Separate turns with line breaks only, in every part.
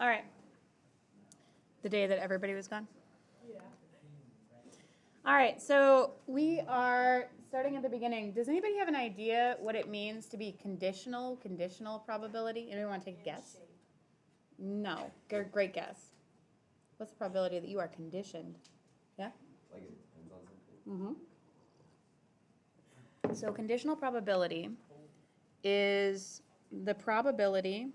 All right. The day that everybody was gone? Yeah. All right, so we are starting at the beginning. Does anybody have an idea what it means to be conditional probability? Anyone want to take a guess? No. Great guess. What's the probability that you are conditioned? Yeah?
Like it depends on something?
Mm-hmm. So conditional probability is the probability,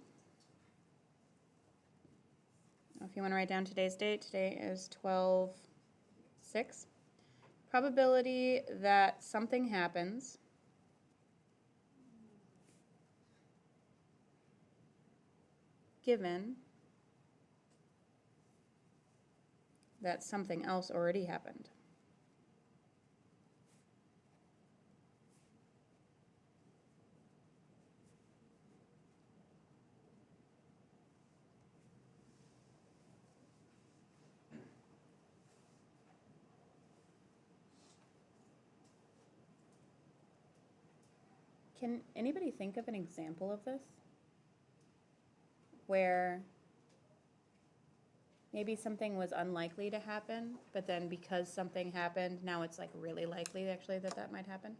if you want to write down today's date, today is 12/6. Probability that something happens given that something else already happened. Can anybody think of an example of this? Where maybe something was unlikely to happen, but then because something happened, now it's like really likely actually that might happen?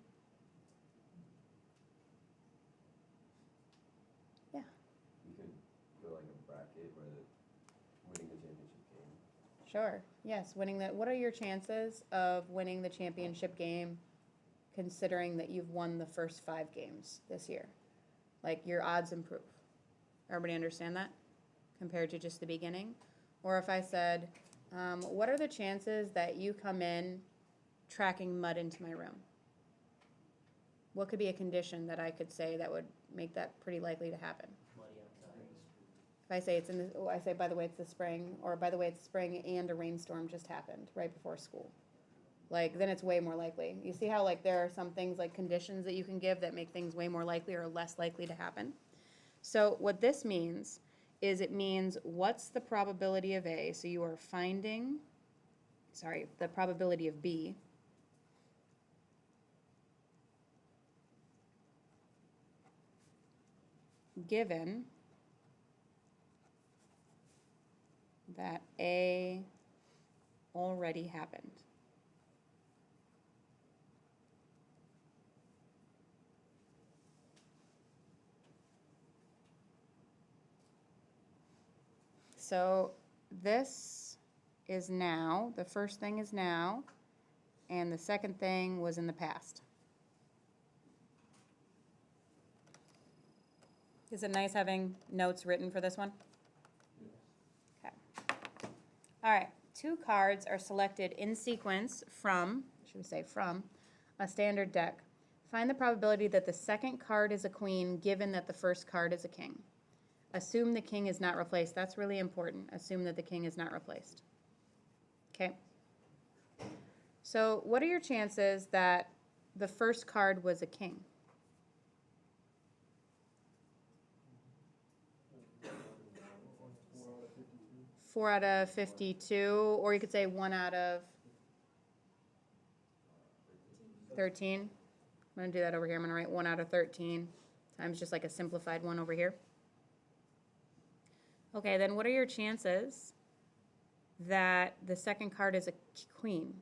Yeah.
You could go like a bracket where winning the championship game.
Sure. Yes, what are your chances of winning the championship game considering that you've won the first 5 games this year? Like your odds improve. Everybody understand that? Compared to just the beginning? Or if I said, what are the chances that you come in tracking mud into my room? What could be a condition that I could say that would make that pretty likely to happen?
Muddy outside.
If I say it's I say, by the way, it's the spring, or by the way, it's spring and a rainstorm just happened right before school. Like, then it's way more likely. You see how, like, there are some things like conditions that you can give that make things way more likely or less likely to happen? So what this means is it means what's the probability of A? So you are finding, the probability of B. Given that A already happened. So this is now, the first thing is now, and the second thing was in the past. Is it nice having notes written for this one? Okay. All right, 2 cards are selected in sequence from, should we say from, a standard deck. Find the probability that the second card is a queen given that the first card is a king. Assume the king is not replaced. That's really important. Assume that the king is not replaced. Okay. So what are your chances that the first card was a king? 4 out of 52, or you could say 1 out of 13. I'm going to do that over here. I'm going to write 1 out of 13 times just like a simplified one over here. Okay, then what are your chances that the second card is a queen,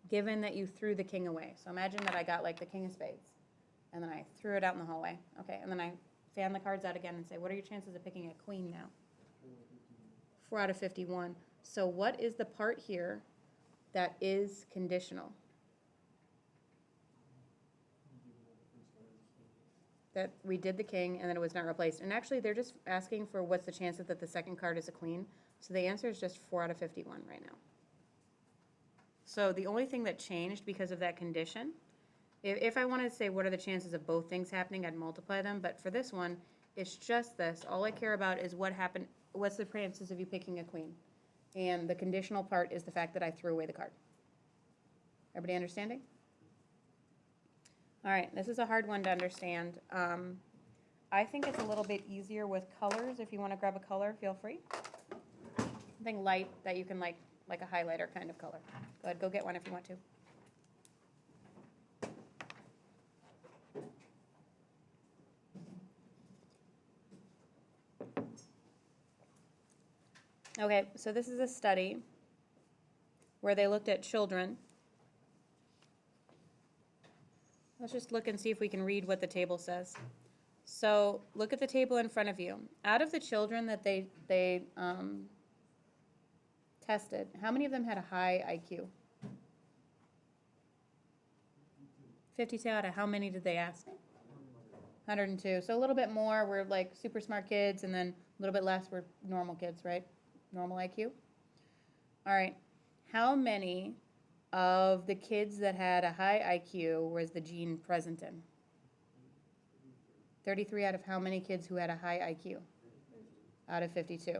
given that you threw the king away? So imagine that I got like the king of spades, and then I threw it out in the hallway. Okay, and then I fan the cards out again and say, what are your chances of picking a queen now? 4 out of 51. So what is the part here that is conditional? That we did the king and then it was not replaced. And actually they're just asking for what's the chance that the second card is a queen. So the answer is just 4 out of 51 right now. So the only thing that changed because of that condition, if I wanted to say what are the chances of both things happening, I'd multiply them. But for this one, it's just this. All I care about is what happened, what's the chances of you picking a queen. And the conditional part is the fact that I threw away the card. Everybody understanding? All right, this is a hard one to understand. I think it's a little bit easier with colors. If you want to grab a color, feel free. Something light that you can like a highlighter kind of color. Go ahead, go get one if you want to. Okay, so this is a study where they looked at children. Let's just look and see if we can read what the table says. So look at the table in front of you. Out of the children that they tested, how many of them had a high IQ? 52 out of how many did they ask? 102. So a little bit more were like super smart kids, and then a little bit less were normal kids, right? Normal IQ. All right. How many of the kids that had a high IQ was the gene present in? 33 out of how many kids who had a high IQ? Out of 52.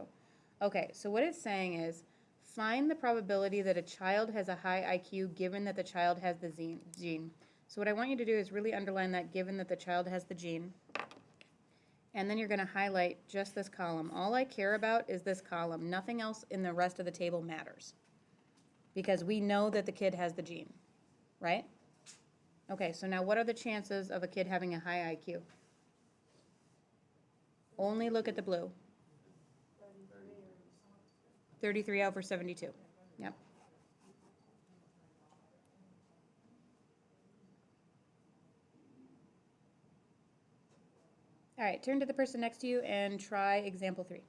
Okay, so what it's saying is find the probability that a child has a high IQ given that the child has the gene. So what I want you to do is really underline that given that the child has the gene. And then you're going to highlight just this column. All I care about is this column. Nothing else in the rest of the table matters. Because we know that the kid has the gene, right? Okay, so now what are the chances of a kid having a high IQ? Only look at the blue. 33 over 72. Yep. All right, turn to the person next to you and try example 3.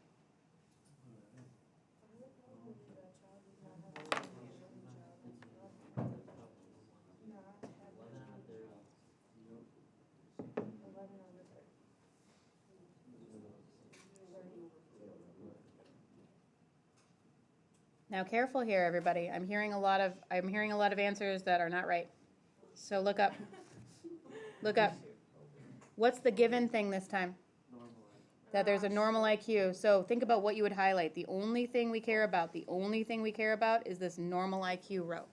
Now careful here, everybody. I'm hearing a lot of answers that are not right. So look up. Look up. What's the given thing this time? That there's a normal IQ. So think about what you would highlight. The only thing we care about is this normal IQ row.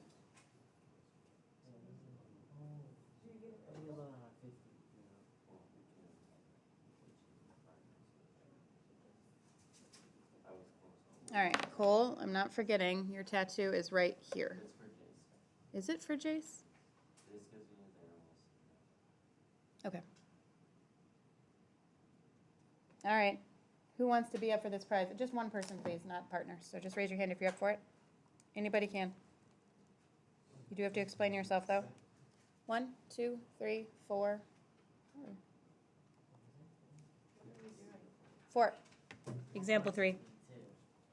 All right, Cole, I'm not forgetting, your tattoo is right here.
It's
Is
for Jace.
it for Jace?
This gives me his animals.
Okay. All right. Who wants to be up for this prize? Just one person, please, not partners. So just raise your hand if you're up for it. Anybody can. You do have to explain yourself, though. 1, 2, 3, 4. 4. Example 3.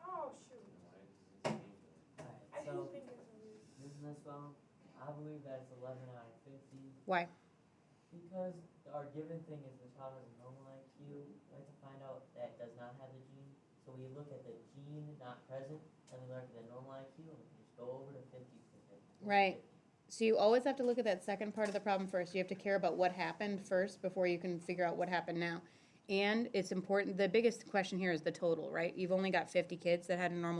Oh, shoot.
Alright,
I
so
didn't think it was.
this one, I believe that it's 11 out of 50
Why?
because our given thing is the child has a normal IQ. We have to find out that it does not have the gene. So we look at the gene not present, and we look at the normal IQ, and we can just go over to 50.
Right. So you always have to look at that second part of the problem first. You have to care about what happened first before you can figure out what happened now. And it's important, the biggest question here is the total, right? You've only got 50 kids that had a normal